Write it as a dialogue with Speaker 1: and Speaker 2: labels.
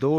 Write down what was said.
Speaker 1: 2